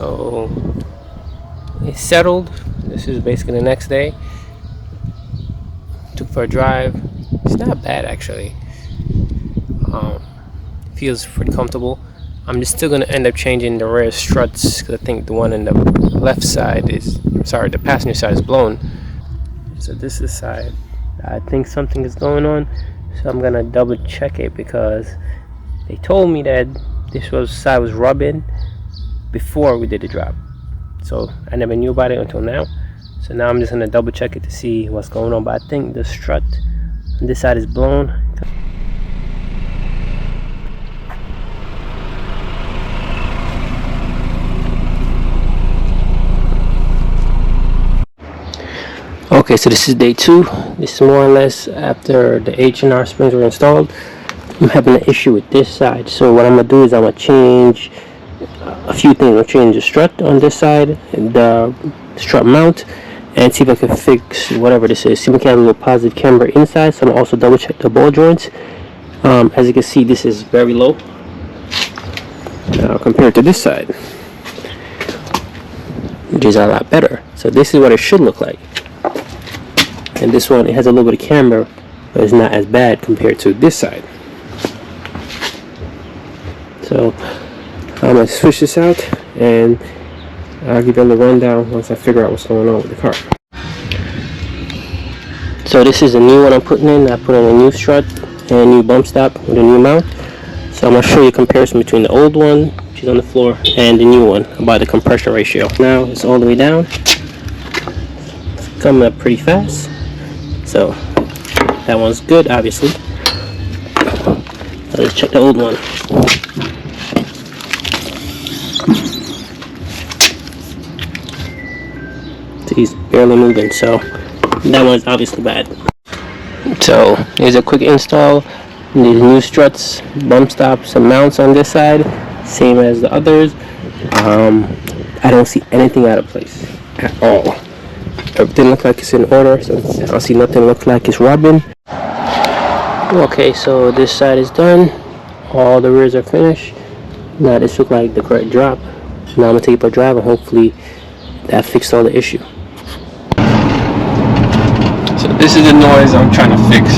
So it's settled. This is basically the next day. Took for a drive. It's not bad actually. Feels pretty comfortable. I'm just still gonna end up changing the rear struts because I think the one in the left side is, sorry, the passenger side is blown. So this is the side I think something is going on. So I'm gonna double check it because they told me that this side was rubbing before we did the drop. So I never knew about it until now. So now I'm just gonna double check it to see what's going on. But I think the strut on this side is blown. Okay, so this is day 2. This is more or less after the H&R springs were installed. I'm having an issue with this side. So what I'm gonna do is I'm gonna change a few things. I'll change the strut on this side, the strut mount, and see if I can fix whatever this is. See if we can have a little positive camber inside. So I'm gonna also double check the ball joints. As you can see, this is very low compared to this side, which is a lot better. So this is what it should look like. And this one, it has a little bit of camber, but it's not as bad compared to this side. So I'm gonna switch this out and I'll give you a little rundown once I figure out what's going on with the car. So this is a new one I'm putting in. I put in a new strut and a new bump stop with a new mount. So I'm gonna show you a comparison between the old one, which is on the floor, and the new one about the compression ratio. Now it's all the way down. It's coming up pretty fast. So that one's good, obviously. Let's check the old one. So he's barely moving, so that one's obviously bad. So here's a quick install. These new struts, bump stops, and mounts on this side, same as the others. I don't see anything out of place at all. Everything looks like it's in order, so I don't see nothing look like it's rubbing. Okay, so this side is done. All the rears are finished. Now this looks like the correct drop. Now I'm gonna take it for a drive and hopefully that fixed all the issue. So this is the noise I'm trying to fix.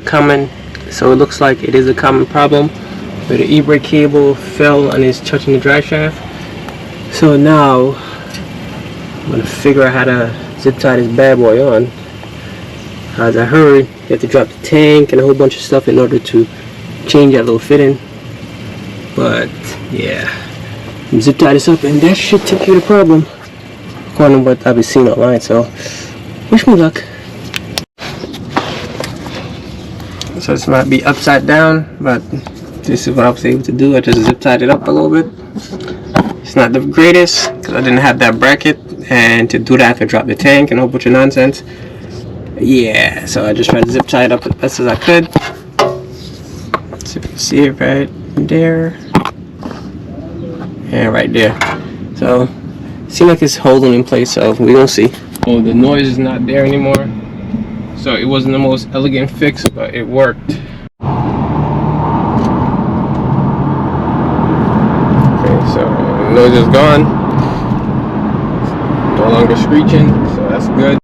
Common, so it looks like it is a common problem where the e-brake cable fell and is touching the drive shaft. So now I'm gonna figure out how to zip tie this bad boy on. As I heard, you have to drop the tank and a whole bunch of stuff in order to change that little fitting. But yeah, zip tie this up and that should take care of the problem, according to what I've been seeing online. So wish me luck. So this might be upside down, but this is what I was able to do. I just zip tied it up a little bit. It's not the greatest because I didn't have that bracket, and to do that I have to drop the tank and a whole bunch of nonsense. Yeah, so I just tried to zip tie it up as best as I could. So you can see it right there and right there. So it seems like it's holding in place, so we gonna see. Oh, the noise is not there anymore. So it wasn't the most elegant fix, but it worked. Okay, so the noise is gone. No longer screeching, so that's good.